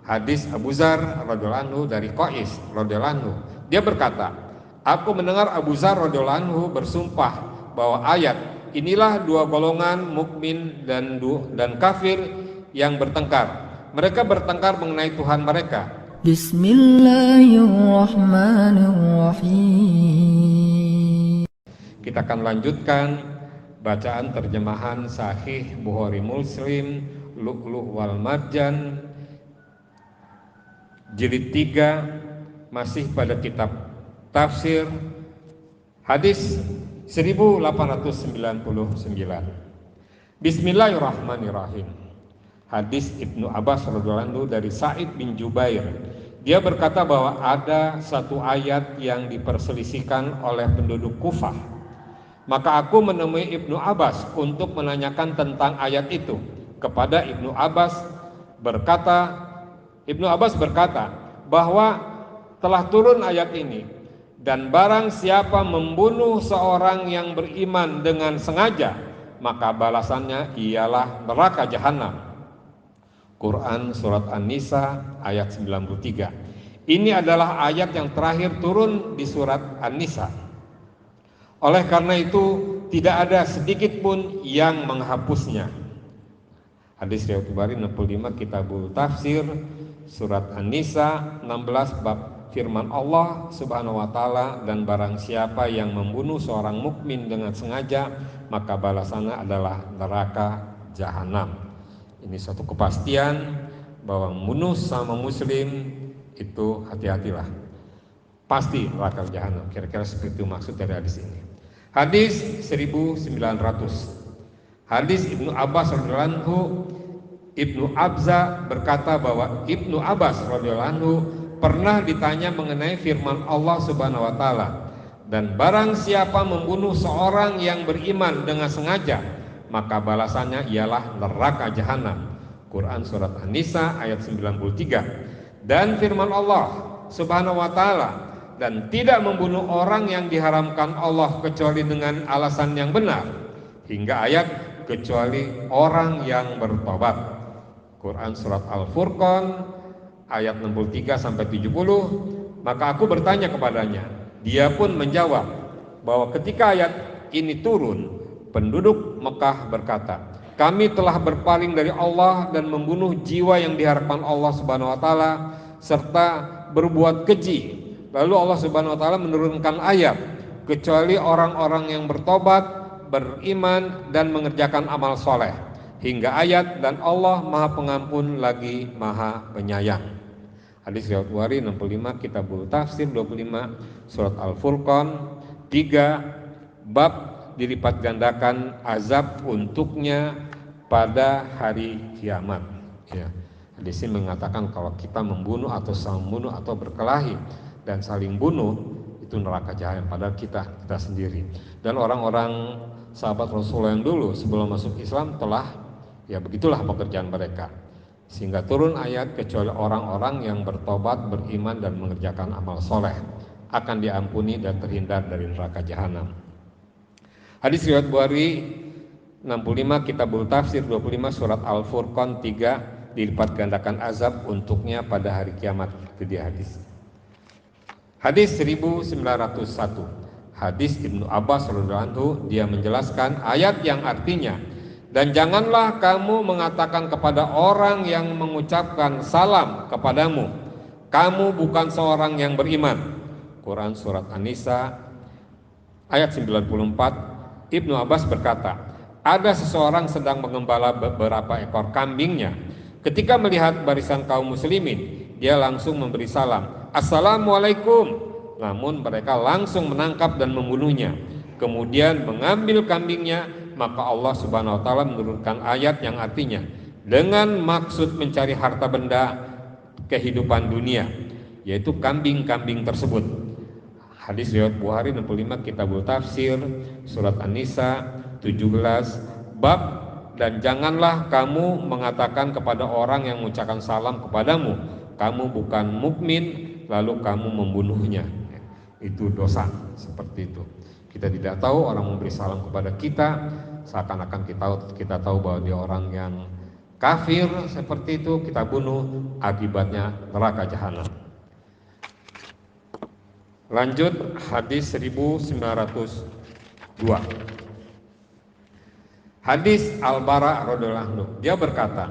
Hadis Abu Dzar radhiyallahu anhu dari Qais radhiyallahu anhu. Dia berkata, aku mendengar Abu Dzar radhiyallahu anhu bersumpah bahwa ayat inilah dua golongan mukmin dan kafir yang bertengkar. Mereka bertengkar mengenai Tuhan mereka. Bismillahirrahmanirrahim. Kita akan lanjutkan bacaan terjemahan Sahih Bukhari Muslim Lu'lu' wal Marjan jilid 3, masih pada kitab tafsir, hadis 1899. Bismillahirrahmanirrahim. Hadis Ibnu Abbas radhiyallahu anhu dari Sa'id bin Jubair. Dia berkata bahwa ada satu ayat yang diperselisihkan oleh penduduk Kufah. Maka aku menemui Ibnu Abbas untuk menanyakan tentang ayat itu. Kepada Ibnu Abbas berkata bahwa telah turun ayat ini, dan barang siapa membunuh seorang yang beriman dengan sengaja, maka balasannya ialah neraka jahanam. Quran Surat An-Nisa ayat 93. Ini adalah ayat yang terakhir turun di Surat An-Nisa. Oleh karena itu tidak ada sedikit pun yang menghapusnya. Hadis riwayat Bukhari 65 Kitabul Tafsir Surat An-Nisa 16 bab firman Allah Subhanahu wa taala, dan barang siapa yang membunuh seorang mukmin dengan sengaja, maka balasannya adalah neraka jahanam. Ini suatu kepastian bahwa membunuh sama muslim itu hati-hatilah, pasti neraka jahanam. Kira-kira seperti itu maksud dari hadis ini. Hadis 1900. Hadis Ibnu Abbas radhiyallahu anhu. Ibnu Abza berkata bahwa Ibnu Abbas radhiyallahu anhu pernah ditanya mengenai firman Allah Subhanahu wa taala, dan barang siapa membunuh seorang yang beriman dengan sengaja, maka balasannya ialah neraka jahanam. Quran Surat An-Nisa ayat 93. Dan firman Allah Subhanahu wa taala, dan tidak membunuh orang yang diharamkan Allah kecuali dengan alasan yang benar, hingga ayat kecuali orang yang bertobat. Quran Surat Al-Furqan ayat 63 sampai 70. Maka aku bertanya kepadanya, dia pun menjawab bahwa ketika ayat ini turun, penduduk Mekah berkata, kami telah berpaling dari Allah dan membunuh jiwa yang diharapkan Allah Subhanahu wa taala serta berbuat keji. Lalu Allah Subhanahu wa taala menurunkan ayat, kecuali orang-orang yang bertobat, beriman dan mengerjakan amal soleh, hingga ayat dan Allah Maha Pengampun lagi Maha Penyayang. Hadis riwayat Bukhari 65 Kitabul Tafsir 25 Surat Al-Furqan 3 bab dilipat gandakan azab untuknya pada hari kiamat. Ya. Hadis ini mengatakan kalau kita membunuh atau saling membunuh atau berkelahi dan saling bunuh, itu neraka jahanam, padahal kita sendiri. Dan orang-orang sahabat Rasulullah yang dulu sebelum masuk Islam telah, ya begitulah pekerjaan mereka, sehingga turun ayat kecuali orang-orang yang bertobat, beriman dan mengerjakan amal soleh akan diampuni dan terhindar dari neraka jahanam. Hadis riwayat Bukhari 65 Kitabul Tafsir 25 Surat Al-Furqan 3 dilipat gandakan azab untuknya pada hari kiamat. Itu dia hadis. Hadis 1901. Hadis Ibnu Abbas radhiyallahu anhu, dia menjelaskan ayat yang artinya, dan janganlah kamu mengatakan kepada orang yang mengucapkan salam kepadamu, kamu bukan seorang yang beriman. Quran Surat An-Nisa ayat 94. Ibnu Abbas berkata, ada seseorang sedang mengembala beberapa ekor kambingnya. Ketika melihat barisan kaum muslimin, dia langsung memberi salam, Assalamualaikum. Namun mereka langsung menangkap dan membunuhnya, kemudian mengambil kambingnya. Maka Allah Subhanahu wa taala menurunkan ayat yang artinya, dengan maksud mencari harta benda kehidupan dunia, yaitu kambing-kambing tersebut. Hadis riwayat Bukhari 65 Kitabul Tafsir Surat An-Nisa 17 bab, dan janganlah kamu mengatakan kepada orang yang mengucapkan salam kepadamu, kamu bukan mukmin, lalu kamu membunuhnya. Itu dosa seperti itu. Kita tidak tahu orang memberi salam kepada kita, seakan-akan kita tahu bahwa dia orang yang kafir seperti itu kita bunuh, akibatnya neraka jahanam. Lanjut hadis 1902. Hadis Al-Bara radhiyallahu anhu, dia berkata,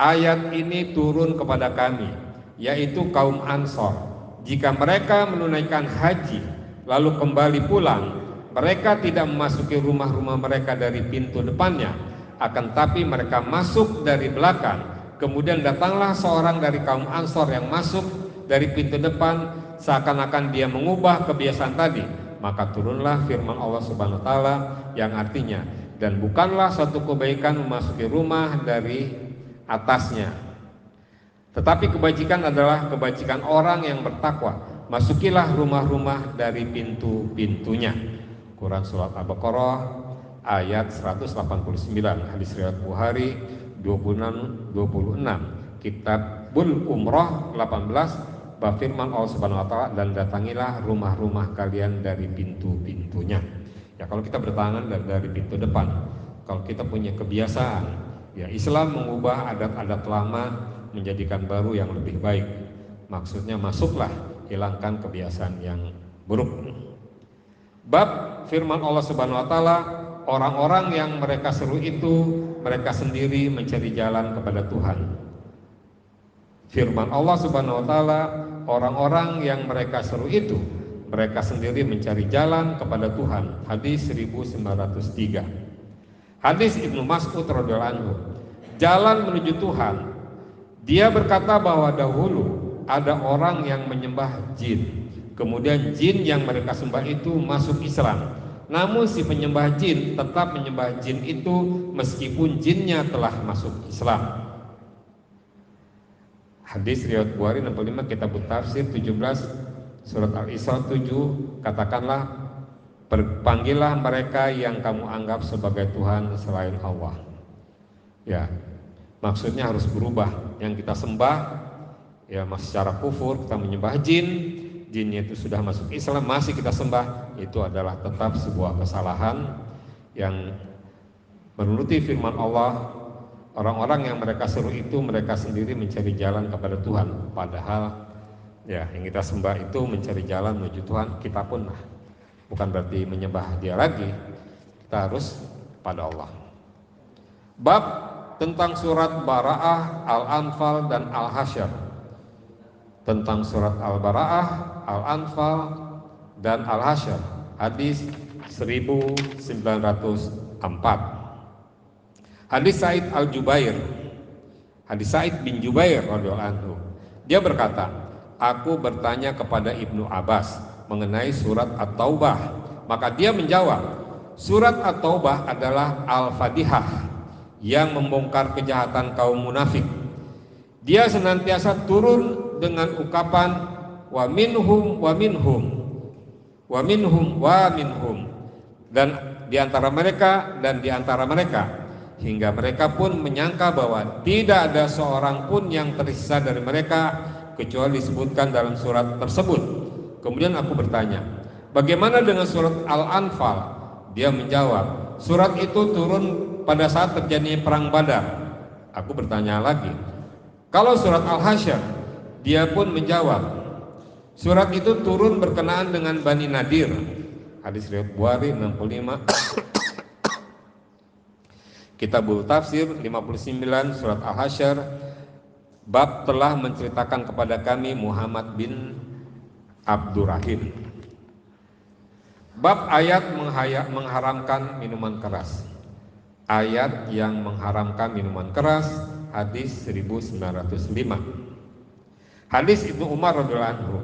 ayat ini turun kepada kami, yaitu kaum Ansor. Jika mereka menunaikan haji lalu kembali pulang, mereka tidak memasuki rumah-rumah mereka dari pintu depannya, akan tapi mereka masuk dari belakang. Kemudian datanglah seorang dari kaum Ansor yang masuk dari pintu depan, seakan-akan dia mengubah kebiasaan tadi. Maka turunlah firman Allah Subhanahu wa taala yang artinya, dan bukanlah suatu kebaikan memasuki rumah dari atasnya, tetapi kebajikan adalah kebajikan orang yang bertakwa. Masukilah rumah-rumah dari pintu-pintunya. Quran Surat Al-Baqarah ayat 189, hadis riwayat Bukhari 26. Kitabul Umrah 18, bab firman Allah Subhanahu wa taala, dan datangilah rumah-rumah kalian dari pintu-pintunya. Ya, kalau kita bertangan dari pintu depan, kalau kita punya kebiasaan, ya Islam mengubah adat-adat lama menjadikan baru yang lebih baik. Maksudnya masuklah, hilangkan kebiasaan yang buruk. Bab firman Allah Subhanahu wa taala, orang-orang yang mereka seru itu mereka sendiri mencari jalan kepada Tuhan. Firman Allah Subhanahu wa taala, orang-orang yang mereka seru itu mereka sendiri mencari jalan kepada Tuhan. Hadis 1903. Hadis Ibnu Mas'ud radhiyallahu anhu, jalan menuju Tuhan. Dia berkata bahwa dahulu ada orang yang menyembah jin. Kemudian jin yang mereka sembah itu masuk Islam. Namun si penyembah jin tetap menyembah jin itu meskipun jinnya telah masuk Islam. Hadis riwayat Bukhari 65, kitab tafsir 17, surat Al-Isra 7, katakanlah, panggillah mereka yang kamu anggap sebagai Tuhan selain Allah. Ya, maksudnya harus berubah. Yang kita sembah ya masih secara kufur, kita menyembah jin, jinnya itu sudah masuk Islam, masih kita sembah, itu adalah tetap sebuah kesalahan yang menuruti firman Allah. Orang-orang yang mereka seru itu mereka sendiri mencari jalan kepada Tuhan, padahal ya yang kita sembah itu mencari jalan menuju Tuhan. Kita pun bukan berarti menyembah dia lagi, kita harus pada Allah. Bab tentang surat Bara'ah, Al-Anfal dan Al-Hasyr. Tentang surat Al-Bara'ah, Al-Anfal dan Al-Hasyr, hadis 1904. Hadis Sa'id Al-Jubair, hadis Sa'id bin Jubair radhiyallahu anhu, dia berkata, aku bertanya kepada Ibnu Abbas mengenai surat At-Taubah, maka dia menjawab, surat At-Taubah adalah Al-Fatihah yang membongkar kejahatan kaum munafik. Dia senantiasa turun dengan ucapan wa minhum wa minhum wa minhum wa minhum, dan di antara mereka dan di antara mereka, hingga mereka pun menyangka bahwa tidak ada seorang pun yang tersisa dari mereka kecuali disebutkan dalam surat tersebut. Kemudian aku bertanya, bagaimana dengan surat Al-Anfal? Dia menjawab, surat itu turun pada saat terjadinya perang Badar. Aku bertanya lagi, kalau surat Al-Hasyr? Dia pun menjawab, surat itu turun berkenaan dengan Bani Nadir. Hadis riwayat Bukhari 65. Kitabul Tafsir 59, surat Al-Hasyr, bab telah menceritakan kepada kami Muhammad bin Abdurrahim. Bab ayat mengharamkan minuman keras. Ayat yang mengharamkan minuman keras, hadis 1905. Hadis Ibnu Umar radhiyallahu anhu,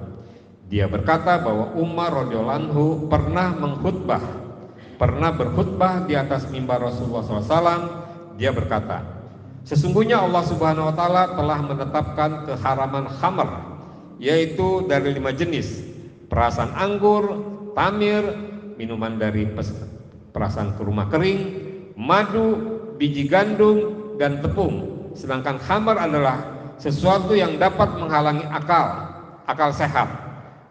dia berkata bahwa Umar radhiyallahu anhu pernah berkhutbah di atas mimbar Rasulullah SAW. Dia berkata, sesungguhnya Allah Subhanahu wa taala telah menetapkan keharaman khamr, yaitu dari 5 jenis: perasan anggur, tamir, minuman dari perasan kurma kering, madu, biji gandum, dan tepung. Sedangkan khamr adalah sesuatu yang dapat menghalangi akal sehat.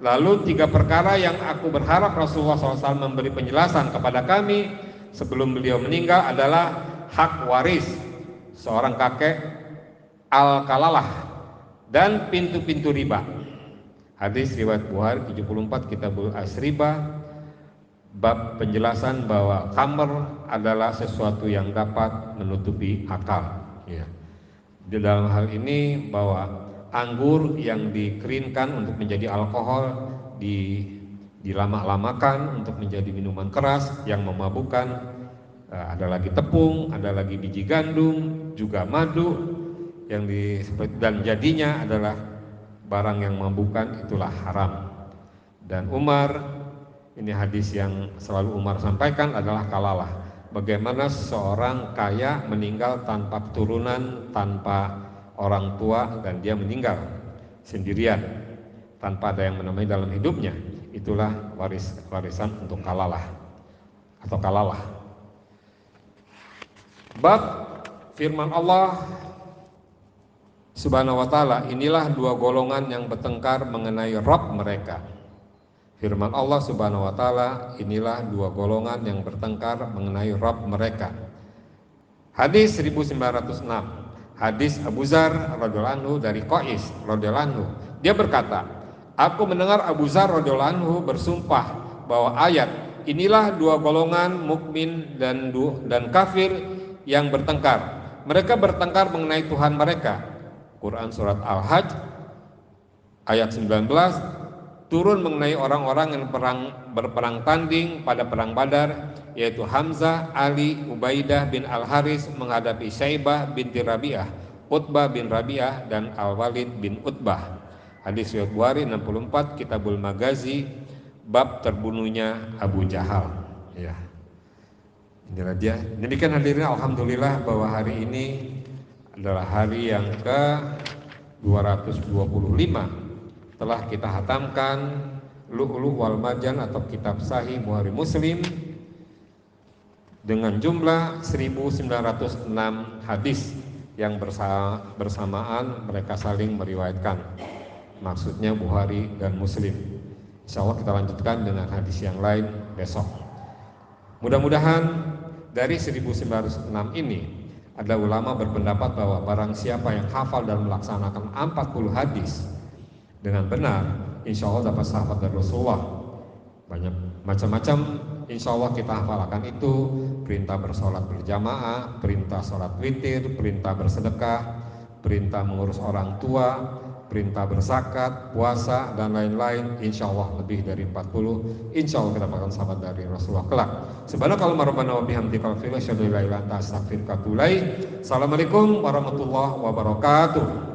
Lalu 3 perkara yang aku berharap Rasulullah SAW memberi penjelasan kepada kami sebelum beliau meninggal adalah hak waris, seorang kakek, al-kalalah, dan pintu-pintu riba. Hadis riwayat Bukhari 74 Kitabul Asriba, bab penjelasan bahwa khamr adalah sesuatu yang dapat menutupi akal. Ya. Di dalam hal ini bahwa anggur yang dikeringkan untuk menjadi alkohol dilama-lamakan untuk menjadi minuman keras yang memabukkan. Ada lagi tepung, ada lagi biji gandum, juga madu dan jadinya adalah barang yang memabukkan, itulah haram. Dan Umar, ini hadis yang selalu Umar sampaikan adalah kalalah. Bagaimana seorang kaya meninggal tanpa keturunan, tanpa orang tua, dan dia meninggal sendirian tanpa ada yang menemani dalam hidupnya. Itulah warisan untuk kalalah atau kalalah. Bab firman Allah Subhanahu wa ta'ala, inilah dua golongan yang bertengkar mengenai Rabb mereka. Firman Allah Subhanahu wa ta'ala, inilah dua golongan yang bertengkar mengenai Rabb mereka. Hadis 1906, hadis Abu Dzar radhiyallahu anhu dari Qais radhiyallahu anhu. Dia berkata, aku mendengar Abu Dzar radhiyallahu anhu bersumpah bahwa ayat inilah dua golongan mukmin dan kafir yang bertengkar. Mereka bertengkar mengenai Tuhan mereka. Quran surat Al-Hajj ayat 19 turun mengenai orang-orang yang berperang tanding pada perang Badar, yaitu Hamzah, Ali, Ubaidah bin Al-Haris menghadapi Syaibah binti Rabi'ah, Utbah bin Rabi'ah, dan Al-Walid bin Utbah. Hadis riwayat Bukhari 64 Kitabul Magazi, bab terbunuhnya Abu Jahal. Ya. Inilah dia. Demikian hadirin, alhamdulillah bahwa hari ini adalah hari yang ke-225 telah kita hatamkan Lu'lu' wal Marjan atau kitab Sahih Bukhari Muslim dengan jumlah 1906 hadis yang bersamaan mereka saling meriwayatkan. Maksudnya Bukhari dan Muslim. Insya Allah kita lanjutkan dengan hadis yang lain besok. Mudah-mudahan dari 1906 ini ada ulama berpendapat bahwa barang siapa yang hafal dan melaksanakan 40 hadis dengan benar, insya Allah dapat sahabat dari Rasulullah. Banyak macam-macam insya Allah kita hafalkan itu. Perintah bersolat berjamaah, perintah sholat witir, perintah bersedekah, perintah mengurus orang tua, perintah berzakat, puasa, dan lain-lain. Insya Allah lebih dari 40. Insya Allah kita akan sahabat dari Rasulullah kelak. Subhanakallahumma rabbana wa bihamdika asyhadu an la ilaha illa anta astaghfiruka wa atubu ilaik. Assalamualaikum warahmatullahi wabarakatuh.